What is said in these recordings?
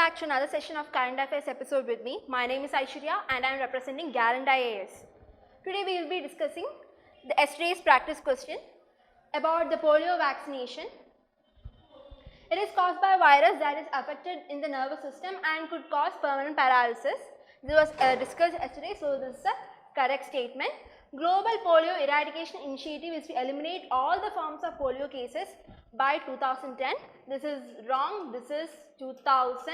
back to another session of Current Affairs episode with me. My name is Aishwarya and I am representing Gallant IAS. Today we will be discussing yesterday's practice question about the polio vaccination. It is caused by a virus that is affected in the nervous system and could cause permanent paralysis. This was discussed yesterday, so this is a correct statement. Global Polio Eradication Initiative is to eliminate all the forms of polio cases by 2010. This is wrong, this is 2000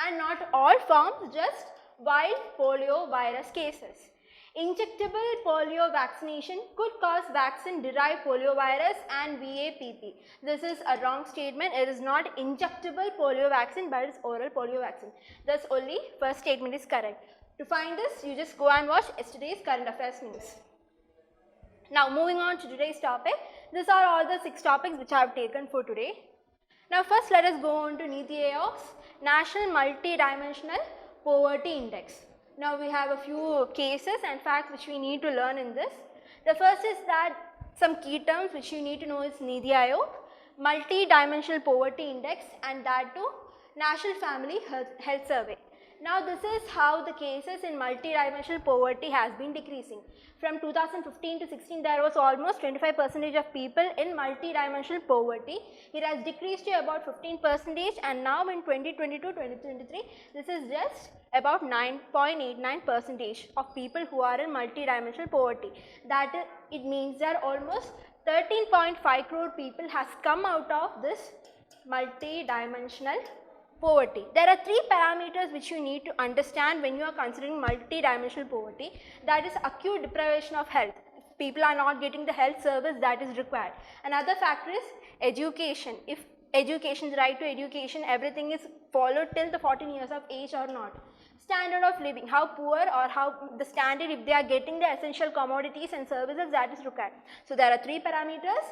and not all forms, just wild polio virus cases. Injectable polio vaccination could cause vaccine derived polio virus and VAPP. This is a wrong statement. It is not injectable polio vaccine but it is oral polio vaccine. Thus only first statement is correct. To find this, you just go and watch yesterday's current affairs news. Now moving on to today's topic, these are all the 6 topics which I have taken for today. Now first let us go on to NITI Aayog's National Multidimensional Poverty Index. Now we have a few cases and facts which we need to learn in this. The first is that some key terms which you need to know is NITI Aayog, Multidimensional Poverty Index and that too National Family Health Survey. Now this is how the cases in multidimensional poverty has been decreasing. From 2015 to 16 there was almost 25% of people in multidimensional poverty. It has decreased to about 15% and now in 2022-2023 this is just about 9.89% of people who are in multidimensional poverty. That it means that almost 13.5 crore people has come out of this multidimensional poverty. There are 3 parameters which you need to understand when you are considering multidimensional poverty, that is acute deprivation of health. People are not getting the health service that is required. Another factor is education. If education, the right to education, everything is followed till the 14 years of age or not. Standard of living, how poor or how the standard if they are getting the essential commodities and services that is required. So there are 3 parameters: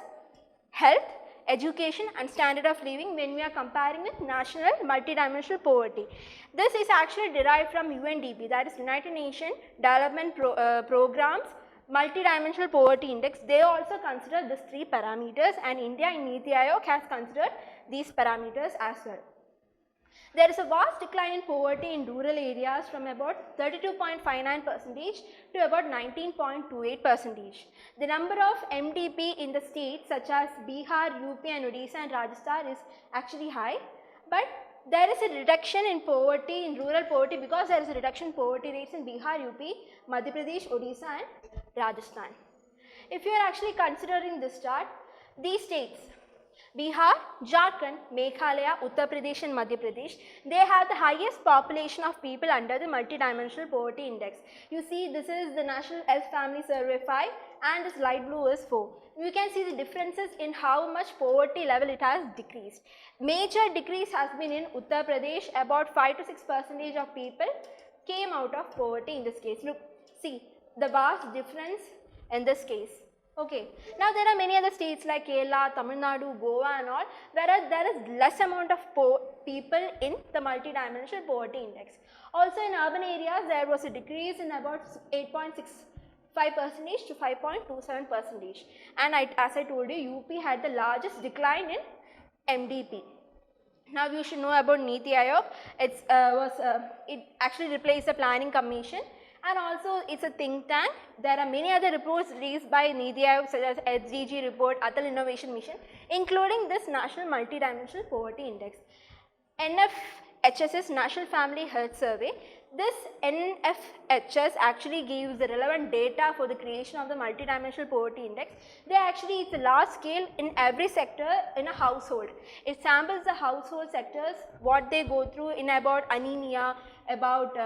health, education and standard of living when we are comparing with national multidimensional poverty. This is actually derived from UNDP, that is United Nations Development Program's Multidimensional Poverty Index. They also consider these 3 parameters and India in NITI Aayog has considered these parameters as well. There is a vast decline in poverty in rural areas from about 32.59% to about 19.28%. The number of MDP in the states such as Bihar, UP and Odisha and Rajasthan is actually high, but there is a reduction in poverty, in rural poverty, because there is a reduction in poverty rates in Bihar, UP, Madhya Pradesh, Odisha and Rajasthan. If you are actually considering this chart, these states Bihar, Jharkhand, Meghalaya, Uttar Pradesh and Madhya Pradesh, they have the highest population of people under the multidimensional poverty index. You see, this is the National Health Family Survey 5 and this light blue is 4. You can see the differences in how much poverty level it has decreased. Major decrease has been in Uttar Pradesh, about 5 to 6% of people came out of poverty in this case. Look, see the vast difference in this case. Okay. Now there are many other states like Kerala, Tamil Nadu, Goa and all, whereas there is less amount of people in the multidimensional poverty index. Also in urban areas there was a decrease in about 8.65% to 5.27%, and as I told you, UP had the largest decline in MDP. Now you should know about NITI Aayog. It actually replaced the Planning Commission. And also it's a think tank. There are many other reports released by NITI Aayog such as SDG report, Atal Innovation Mission, including this National Multidimensional Poverty Index. NFHS's National Family Health Survey. This NFHS actually gives the relevant data for the creation of the Multidimensional Poverty Index. It's a large scale in every sector in a household. It samples the household sectors, what they go through in about anemia, about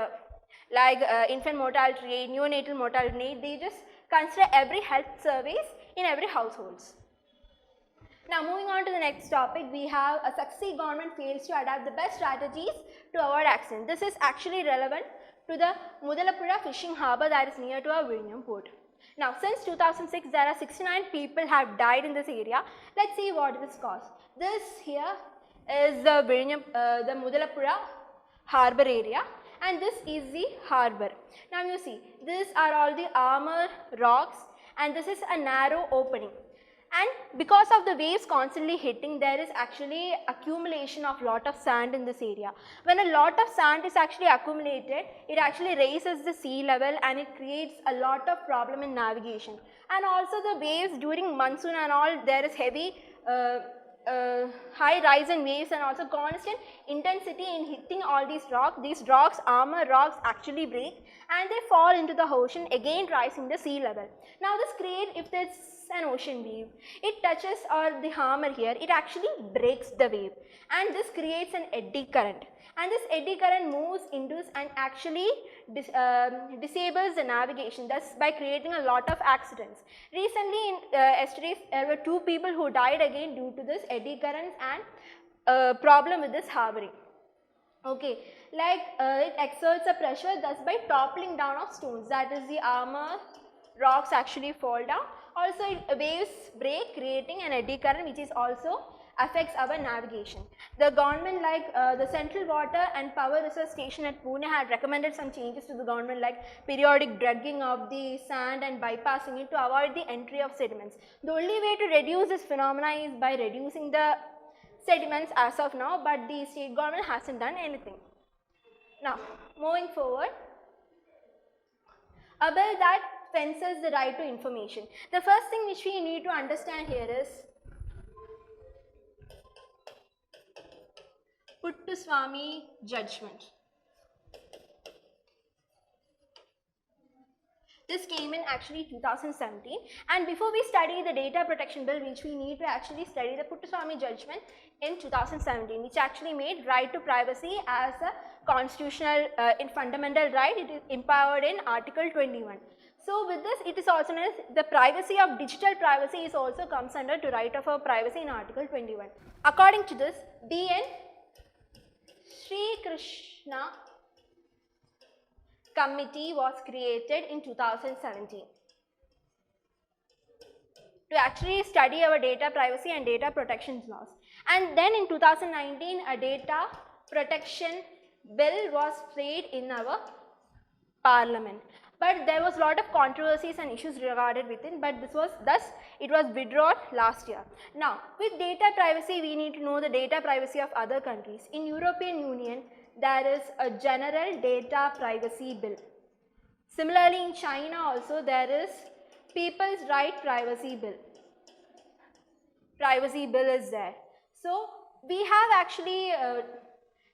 infant mortality, neonatal mortality. They just consider every health service in every household. Now moving on to the next topic, we have a succeed government fails to adapt the best strategies to avoid accident. This is actually relevant to the Mudalapura fishing harbour that is near to our Virinam port. Now since 2006 there are 69 people have died in this area. Let's see what this caused. This here is the the Mudalapura harbour area. And this is the harbour. Now you see, these are all the armor rocks and this is a narrow opening. And because of the waves constantly hitting, there is actually accumulation of lot of sand in this area. When a lot of sand is actually accumulated, it actually raises the sea level and it creates a lot of problem in navigation. And also the waves during monsoon and all, there is heavy high rise in waves and also constant intensity in hitting all these rocks. These rocks, armor rocks, actually break and they fall into the ocean, again rising the sea level. Now this creates, if there's an ocean wave, it touches or the hammer here, it actually breaks the wave and this creates an eddy current. And this eddy current moves into and actually disables the navigation, thus by creating a lot of accidents. Recently in yesterday's, there were 2 people who died again due to this eddy currents and problem with this harboring. Okay, like it exerts a pressure thus by toppling down of stones, that is the armor rocks actually fall down. Also waves break, creating an eddy current which is also affects our navigation. The government, like the Central Water and Power Research Station at Pune, had recommended some changes to the government, like periodic drugging of the sand and bypassing it to avoid the entry of sediments. The only way to reduce this phenomena is by reducing the sediments as of now, but the state government hasn't done anything. Now moving forward, a bill that fences the right to information. The first thing which we need to understand here is Puttaswamy judgment. This came in actually 2017, and before we study the data protection bill, which we need to actually study the Puttaswamy judgment in 2017, which actually made right to privacy as a constitutional fundamental right. It is empowered in Article 21. So with this, it is also known as the privacy of digital privacy is also comes under to right of privacy in Article 21. According to this, D.N. Sri Krishna Committee was created in 2017 to actually study our data privacy and data protection laws. And then in 2019, a data protection bill was played in our parliament. But there was a lot of controversies and issues regarded with it, but it was withdrawn last year. Now, with data privacy, we need to know the data privacy of other countries. In European Union, there is a general data privacy bill. Similarly, in China also, there is People's Right Privacy Bill. Privacy bill is there. So, we have actually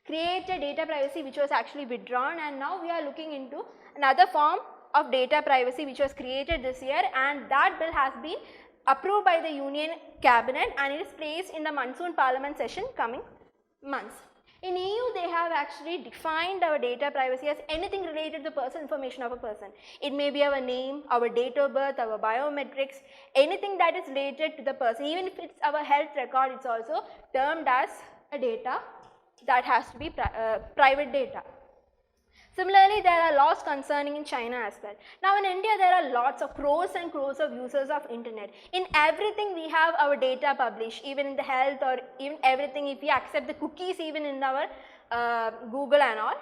created data privacy which was actually withdrawn, and now we are looking into another form of data privacy which was created this year, and that bill has been approved by the Union Cabinet and it is placed in the monsoon parliament session coming months. In EU, they have actually defined our data privacy as anything related to personal information of a person. It may be our name, our date of birth, our biometrics, anything that is related to the person. Even if it's our health record, it's also termed as a data that has to be private data. Similarly, there are laws concerning in China as well. Now in India, there are lots of crores and crores of users of internet. In everything we have our data published, even in the health or even everything, if we accept the cookies even in our Google and all,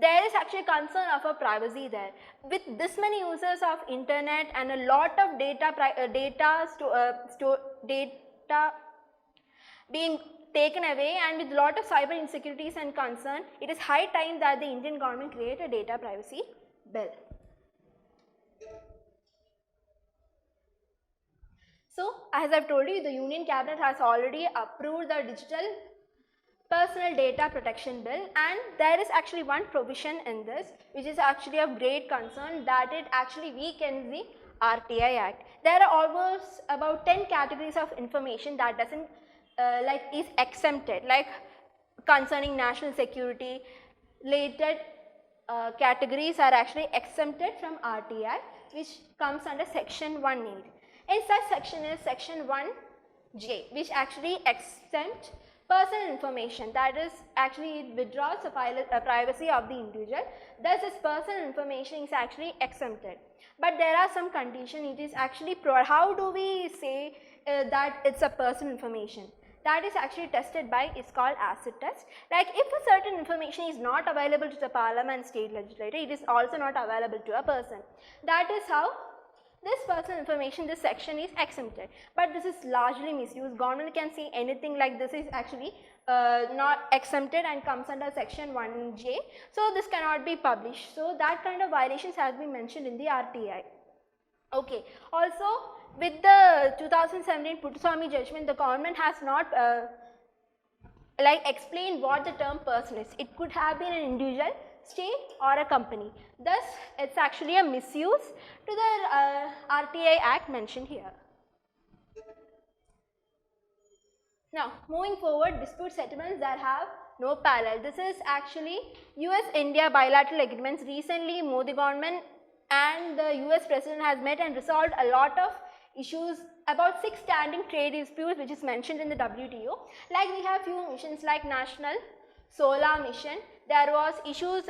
there is actually concern of our privacy there. With this many users of internet and a lot of data being taken away, and with a lot of cyber insecurities and concern, it is high time that the Indian government create a data privacy bill. So, as I have told you, the Union Cabinet has already approved the Digital Personal Data Protection Bill, and there is actually one provision in this which is actually of great concern, that it actually weakens the RTI Act. There are almost about 10 categories of information that doesn't is exempted, like concerning national security related categories are actually exempted from RTI, which comes under section 1.8. In such section is section 1J, which actually exempts personal information, that is actually it withdraws the privacy of the individual. Thus this personal information is actually exempted. But there are some conditions. It is actually how do we say that it's a personal information? That is actually tested by, it's called acid test. Like if a certain information is not available to the parliament and state legislature, it is also not available to a person. That is how this personal information, this section is exempted. But this is largely misused. Government can see anything like this is actually not exempted and comes under section 1J. So this cannot be published. So that kind of violations has been mentioned in the RTI. Okay. Also, with the 2017 Puttaswamy judgment, the government has not explained what the term person is. It could have been an individual, state or a company. Thus, it's actually a misuse to the RTI Act mentioned here. Now, moving forward, dispute settlements that have no parallel. This is actually US-India bilateral agreements. Recently, Modi government and the US president has met and resolved a lot of issues about 6 standing trade disputes which is mentioned in the WTO. Like we have few missions like National Solar Mission. There was issues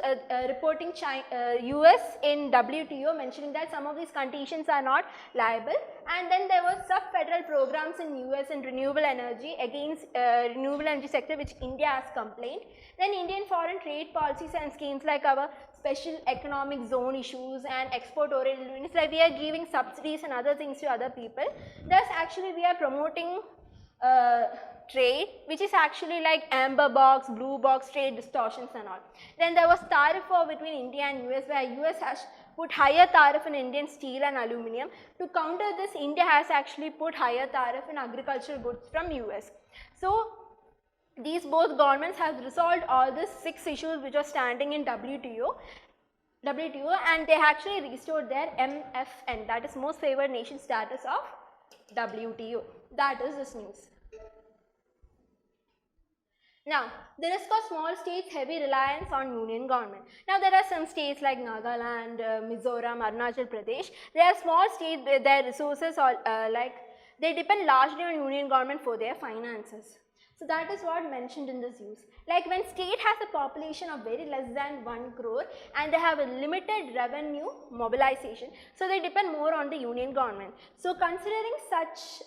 reporting US in WTO mentioning that some of these conditions are not liable, and then there was sub-federal programs in US in renewable energy against renewable energy sector which India has complained. Then Indian foreign trade policies and schemes like our special economic zone issues and export oriented units, like we are giving subsidies and other things to other people. Thus actually we are promoting trade which is actually like amber box, blue box trade distortions and all. Then there was tariff war between India and US, where US has put higher tariff in Indian steel and aluminium. To counter this, India has actually put higher tariff in agricultural goods from US. So these both governments have resolved all these 6 issues which are standing in WTO, and they actually restored their MFN, that is most favored nation status of WTO. That is this news. Now, the risk of small states' heavy reliance on union government. Now, there are some states like Nagaland, Mizoram, Arunachal Pradesh. They are small states, their resources are they depend largely on union government for their finances. So that is what mentioned in this use. Like when state has a population of very less than 1 crore and they have a limited revenue mobilization, so they depend more on the union government. So considering such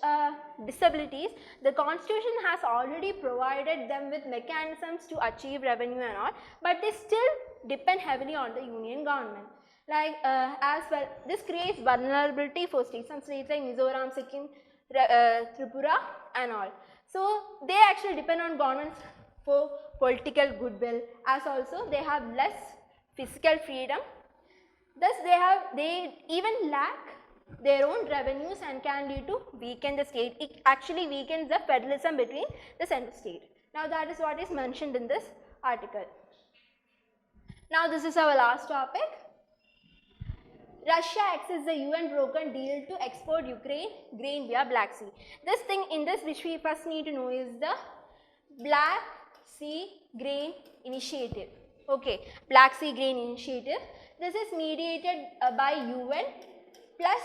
disabilities, the constitution has already provided them with mechanisms to achieve revenue and all, but they still depend heavily on the union government. Like as well, this creates vulnerability for states. Some states like Mizoram, Sikkim, Tripura and all. So they actually depend on governments for political goodwill, as also they have less fiscal freedom. Thus they even lack their own revenues and can lead to weaken the state. It actually weakens the federalism between the center state. Now that is what is mentioned in this article. Now this is our last topic. Russia accesses the UN brokered deal to export Ukraine grain via Black Sea. This thing in this which we first need to know is the Black Sea Grain Initiative. Okay, Black Sea Grain Initiative. This is mediated by UN plus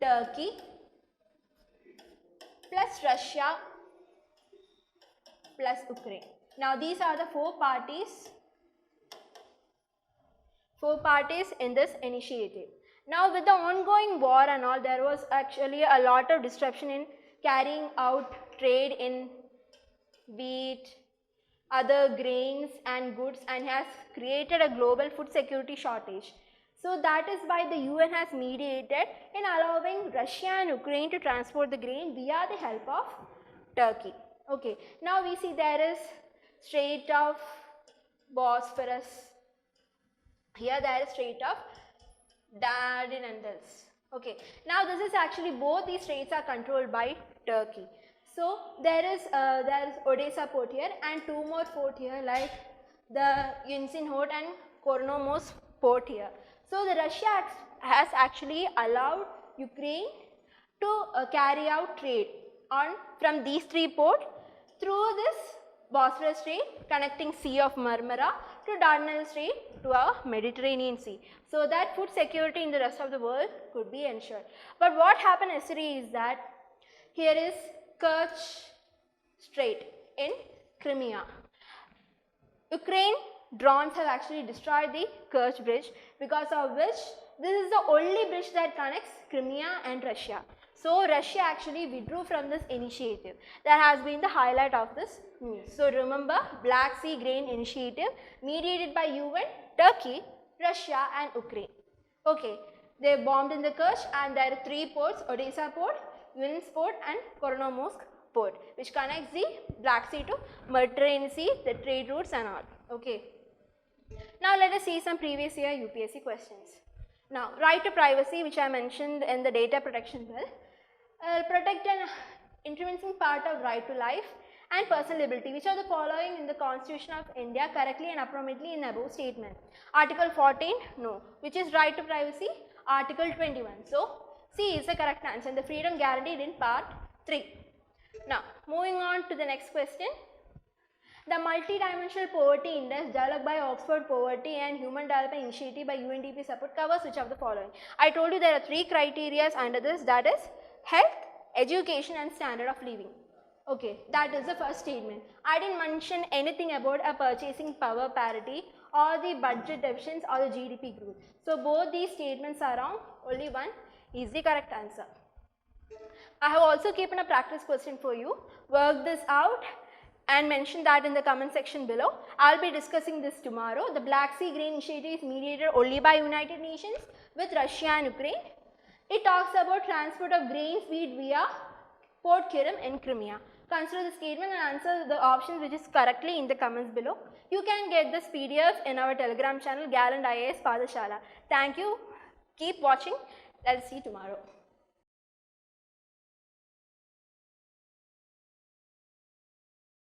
Turkey plus Russia plus Ukraine. Now these are the 4 parties in this initiative. Now with the ongoing war and all, there was actually a lot of disruption in carrying out trade in wheat, other grains and goods, and has created a global food security shortage. So that is why the UN has mediated in allowing Russia and Ukraine to transport the grain via the help of Turkey. Okay, now we see there is Strait of Bosphorus. Here there is Strait of Dardanelles. Okay, now this is actually both these straits are controlled by Turkey. So there is Odessa port here and 2 more port here, like the Yunsin port and Kornomos port here. So the Russia has actually allowed Ukraine to carry out trade from these 3 ports through this Bosphorus Strait connecting Sea of Marmara to Dardanelles Strait to our Mediterranean Sea, so that food security in the rest of the world could be ensured. But what happened yesterday is that here is Kerch Strait in Crimea. Ukraine drones have actually destroyed the Kerch Bridge, because of which this is the only bridge that connects Crimea and Russia. So Russia actually withdrew from this initiative. That has been the highlight of this news. So remember, Black Sea Grain Initiative mediated by UN, Turkey, Russia and Ukraine. Okay, They bombed in the Kerch, and there are 3 ports: Odessa port, Yunis port and Koronomosk port, which connects the Black Sea to Mediterranean Sea, the trade routes and all. Okay. Now let us see some previous year UPSC questions. Now, right to privacy, which I mentioned in the data protection bill, protect an intrinsic part of right to life and personal liberty, which are the following in the Constitution of India correctly and appropriately in above statement. Article 14, no. Which is right to privacy? Article 21. So, C is the correct answer, and the freedom guaranteed in part 3. Now, moving on to the next question. The multi-dimensional poverty index developed by Oxford Poverty and Human Development Initiative by UNDP support covers which of the following? I told you there are 3 criteria under this, that is health, education and standard of living. Okay, that is the first statement. I didn't mention anything about a purchasing power parity or the budget deficits or the GDP growth. So both these statements are wrong, only one is the correct answer. I have also given a practice question for you. Work this out and mention that in the comment section below. I will be discussing this tomorrow. The Black Sea Grain Initiative is mediated only by United Nations with Russia and Ukraine. It talks about transport of grains wheat via Port Kirim in Crimea. Consider the statement and answer the options which is correctly in the comments below. You can get this PDF in our Telegram channel Gallant IAS Padashala. Thank you. Keep watching. Let's see tomorrow.